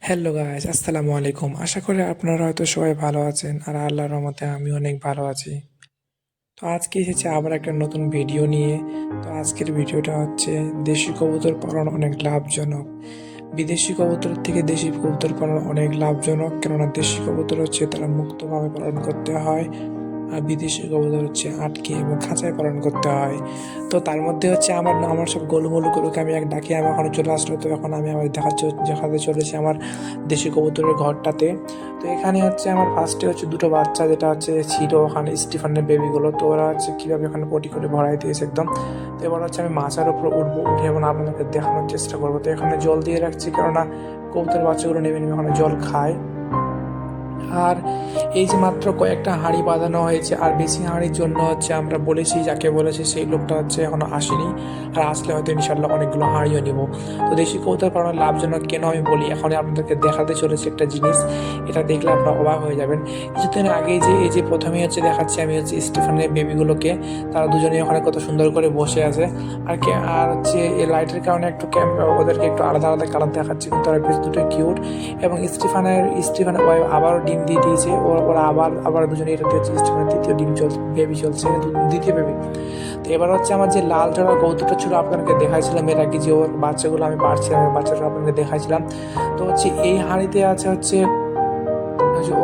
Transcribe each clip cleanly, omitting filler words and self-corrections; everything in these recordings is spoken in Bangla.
হ্যালো গাইস, আসসালামু আলাইকুম। আশা করি আপনারা হয়তো সবাই ভালো আছেন আর আল্লাহর রহমতে আমি অনেক ভালো আছি। তো আজকে এসেছি আবার একটা নতুন ভিডিও নিয়ে। তো আজকের ভিডিওটা হচ্ছে দেশি কবুতর পালন অনেক লাভজনক। বিদেশি কবুতরের থেকে দেশি কবুতর পালন অনেক লাভজনক, কেননা দেশি কবুতর হচ্ছে তারা মুক্তভাবে পালন করতে হয়, আর বিদেশি কবুতর হচ্ছে আটকে এবং খাঁচায় পালন করতে হয়। তো তার মধ্যে হচ্ছে আমার সব গোলুমলুগুলোকে আমি এক ডাকে আমি এখন চলে আসলো। তো এখন আমি আমার দেখাতে চলেছি আমার দেশি কবুতরের ঘরটাতে। তো এখানে হচ্ছে আমার ফার্স্টে হচ্ছে দুটো বাচ্চা যেটা হচ্ছে ছিল ওখানে স্টিফানের বেবিগুলো। তো ওরা হচ্ছে কীভাবে ওখানে পটি করে ভরাই দিয়েছে একদম। তো এবার হচ্ছে আমি মাচার উপর উঠবো, উঠে এবং আপনাদেরকে দেখানোর চেষ্টা করবো। তো এখানে জল দিয়ে রাখছি, কেননা কবুতরের বাচ্চাগুলো নেমে নেমে ওখানে জল খায়। আর এই যে মাত্র কয়েকটা হাঁড়ি বাঁধানো হয়েছে, আর বেশি হাঁড়ির জন্য হচ্ছে আমরা বলেছি, যাকে বলেছি সেই লোকটা হচ্ছে এখনো আসেনি। আর আসলে হয়তো ইনশাল্লাহ অনেকগুলো হাঁড়িও নিব। তো দেশি কবুতর পালনের লাভজনক কেন আমি বলি, এখন আপনাদেরকে দেখাতে চলেছি একটা জিনিস। এটা দেখলে আপনারা অবাক হয়ে যাবেন। কিছুদিন আগেই যে এই যে প্রথমেই হচ্ছে দেখাচ্ছি আমি হচ্ছে স্টিফানের বেবিগুলোকে, তারা দুজনেই ওখানে কত সুন্দর করে বসে আছে। আর হচ্ছে এই লাইটের কারণে একটু ওদেরকে একটু আলাদা আলাদা কালার দেখাচ্ছে, কিন্তু ওরা বেশ দুটো কিউট। এবং স্টিফানের ওয়াইফ আবারও ডিম দিয়ে দিয়েছে। ওরা আবার আবার দুজনে, এটা হচ্ছে স্টিফানের দ্বিতীয় ডিম চলছে, বেবি চলছে, দ্বিতীয় বেবি। তো এবার হচ্ছে আমার যে লাল জবা কৌতুকটা ছিল আপনাকে দেখাইছিলাম এর আগে, যে ওর বাচ্চাগুলো আমি পারছিলাম, বাচ্চাটা আপনাকে দেখাইছিলাম। তো হচ্ছে এই হাঁড়িতে আছে হচ্ছে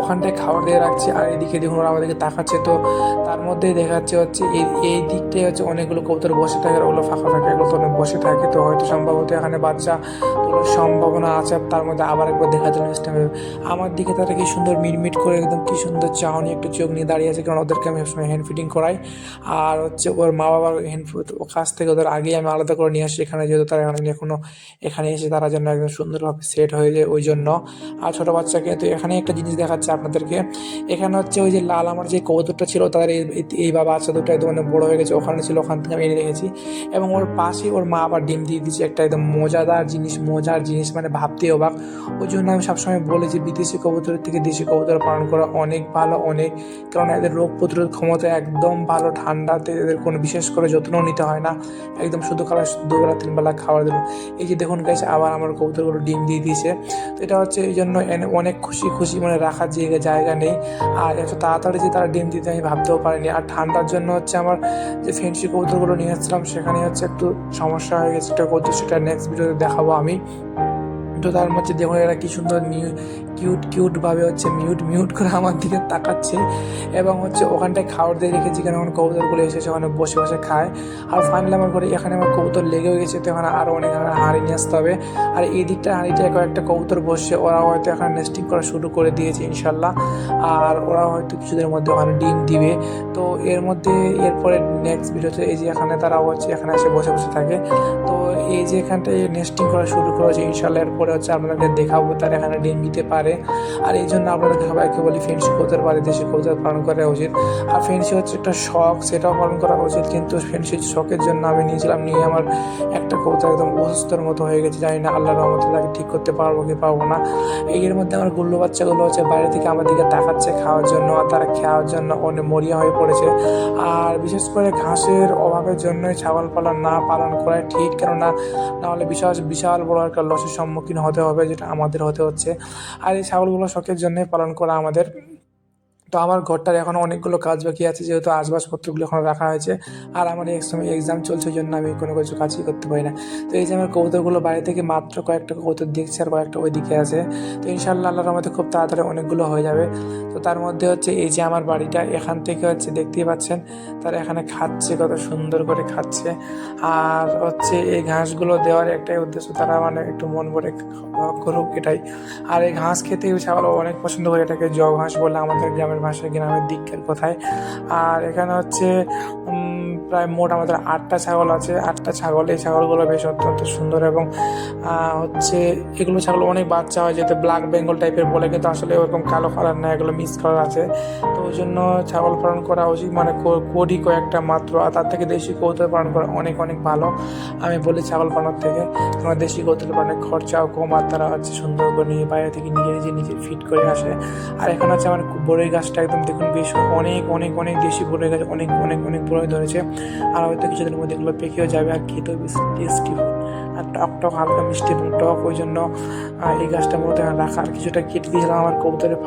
ওখানটায় খাবার দিয়ে রাখছি, আর এদিকে দেখুন ওরা আমাদেরকে তাকাচ্ছে। তো তার মধ্যে দেখাচ্ছে হচ্ছে এই দিকটায় হচ্ছে অনেকগুলো কবুতর বসে থাকে, আর ওগুলো ফাঁকা ফাঁকা এগুলো তো অনেক বসে থাকে। তো হয়তো সম্ভবত এখানে বাচ্চা তোলার সম্ভাবনা আছে। তার মধ্যে আবার একবার দেখা যায় সিস্টেমে আমার দিকে তারা কি সুন্দর মিটমিট করে একদম কি সুন্দর চাহনি একটু চোখ নিয়ে দাঁড়িয়ে আছে, কারণ ওদেরকে আমি সবসময় হ্যান্ড ফিডিং করাই। আর হচ্ছে ওর মা বাবার হ্যান্ড কাছ থেকে ওদের আগেই আমি আলাদা করে নিয়ে আসি এখানে, যেহেতু তারা এখনো এখানে এসে তারা যেন একদম সুন্দরভাবে সেট হয়ে যায় ওই জন্য। আর ছোটো বাচ্চাকে তো এখানে একটা জিনিস দেখাচ্ছে আপনাদেরকে। এখানে হচ্ছে ওই যে লাল আমার যে কবুতরটা ছিল তাদের এই বাবা বাচ্চা দুটো একদম মানে বড়ো হয়ে গেছে, ওখানে ছিল, ওখান থেকে আমি এনে রেখেছি। এবং ওর পাশে ওর মা আবার ডিম দিয়ে দিচ্ছে, একটা একদম মজার জিনিস মানে ভাবতে অবাক। ওই জন্য আমি সবসময় বলি যে বিদেশি কবুতরের থেকে দেশি কবুতর পালন করা অনেক ভালো, অনেক। কারণ এদের রোগ প্রতিরোধ ক্ষমতা একদম ভালো, ঠান্ডাতে এদের কোনো বিশেষ করে যত্নও নিতে হয় না, একদম শুধু খাবার দুবেলা তিনবেলা খাবার দিল। এই যে দেখুন গাইস, আবার আমার কবুতরগুলো ডিম দিয়ে দিয়েছে। তো এটা হচ্ছে এই জন্য অনেক খুশি মানে রাখার জায়গা নেই। আর এত তাড়াতাড়ি যে তারা ডিম দিতে আমি ভাবতেও পারিনি। আর ঠান্ডার জন্য হচ্ছে আমার যে ফেন্সি কবুতরগুলো নিয়ে এসেছিলাম সেখানে হচ্ছে একটু সমস্যা হয়ে গেছে, একটা কবুতর, সেটা নেক্সট ভিডিওতে দেখাবো আমি। তো তার মধ্যে দেখুন এরা কি সুন্দর কিউট ভাবে হচ্ছে মিউট করে আমার দিকে তাকাচ্ছে। এবং হচ্ছে ওখানটায় খাবার দিয়ে রেখেছি, কেন ওখানে কবুতরগুলো এসেছে ওখানে বসে বসে খায়। আর ফাইনালি আমার ঘরে এখানে আমার কবুতর লেগেও গেছে, তো এখানে আরও অনেক হাঁড়ি নিয়ে আসতে হবে। আর এই দিকটা হাঁড়িটায় কয়েকটা কবুতর বসছে, ওরা হয়তো এখানে নেস্টিং করা শুরু করে দিয়েছে ইনশাল্লাহ। আর ওরা হয়তো কিছুদের মধ্যে ওখানে ডিম দিবে। তো এর মধ্যে এরপরে নেক্সট ভিডিওতে এই যে এখানে তারা হচ্ছে এখানে এসে বসে বসে থাকে। তো এই যে এখানটায় নেস্টিং করা শুরু করেছে ইনশাল্লাহ, এরপরে হচ্ছে আপনাদেরকে দেখাবো তারা এখানে ডিম দিতে পারে। আর এই জন্য আপনাদেরকে সবাইকে বলি ফেন্সি কবুতর বা দেশি কবুতর পালন করা উচিত। আর ফেন্সি হচ্ছে একটা শখ, সেটাও পালন করা উচিত, কিন্তু ফেন্সি শখের জন্য আমি নিয়েছিলাম, নিয়ে আমার একটা কবুতর একদম অসুস্থর মতো হয়ে গেছে, জানি না আল্লাহর রহমতে তাকে ঠিক করতে পারবো কি পারবো না। এর মধ্যে আমার গুল্লু বাচ্চাগুলো হচ্ছে বাইরে থেকে আমার দিকে তাকাচ্ছে খাওয়ার জন্য, আর তারা খাওয়ার জন্য অনেক মরিয়া হয়ে পড়েছে। আর বিশেষ করে ঘাসের অভাবের জন্যই ছাগল পালন করাই ঠিক, কেননা নাহলে বিশাল বড় একটা লসের সম্মুখীন হতে হবে, যেটা আমাদের হতে হচ্ছে। আর এই ছাগলগুলো শখের জন্যই পালন করা আমাদের। তো আমার ঘরটার এখনও অনেকগুলো কাজ বাকি আছে, যেহেতু আসবাবপত্রগুলো এখন রাখা হয়েছে। আর আমার এই সময় এক্সাম চলছে, ওই জন্য আমি কোনো কিছু কাজই করতে পারি না। তো এই যে আমার কবুতরগুলো বাড়ি থেকে মাত্র কয়েকটা কবুতর দেখছি, আর কয়েকটা ওই দিকে আছে। তো ইনশাল্লাহ আল্লাহর রহমতে খুব তাড়াতাড়ি অনেকগুলো হয়ে যাবে। তো তার মধ্যে হচ্ছে এই যে আমার বাড়িটা, এখান থেকে হচ্ছে দেখতেই পাচ্ছেন তারা এখানে খাচ্ছে, কত সুন্দর করে খাচ্ছে। আর হচ্ছে এই ঘাসগুলো দেওয়ার একটাই উদ্দেশ্য, তারা মানে একটু মন ভরে করুক, এটাই। আর এই ঘাস খেতে ছাগল অনেক পছন্দ করে, এটাকে জগ ঘাস বলে আমাদের গ্রামের ভাষায়, গ্রামের দিকের কথায়। আর এখানে হচ্ছে প্রায় মোট আমাদের 8টা ছাগল আছে, 8টা ছাগল। এই ছাগলগুলো বেশ অত্যন্ত সুন্দর, এবং হচ্ছে এগুলো ছাগল অনেক বাচ্চা হয়, যেহেতু ব্ল্যাক বেঙ্গল টাইপের বলে, কিন্তু আসলে ওরকম কালো কালার না, এগুলো মিক্স কালার আছে। তো ওই জন্য ছাগল পালন করা উচিত, মানে করি কয়েকটা মাত্র। আর তার থেকে দেশি কবুতর পালন করা অনেক অনেক ভালো আমি বলি ছাগল পালন থেকে। কারণ দেশি কবুতর পালনের খরচাও কম, আর তারা হচ্ছে সুন্দর করে নিয়ে বাইরে থেকে নিজে ফিট করে আসে। আর এখানে হচ্ছে আমার বড়ই গাছটা একদম দেখুন বেশ অনেক দেশি বড়ই গাছ, অনেক বড়ই ধরেছে। আর হয়তো কিছুদিনের মধ্যে এগুলো পেকেও যাবে, আর খেতেও বেশ টেস্টি। আর আর টক টক হালকা মিষ্টি এবং টক, ওই জন্য এই গাছটা মূলত রাখা। আর কিছুটা কেটে দিয়েছিলাম আমার কবুতরের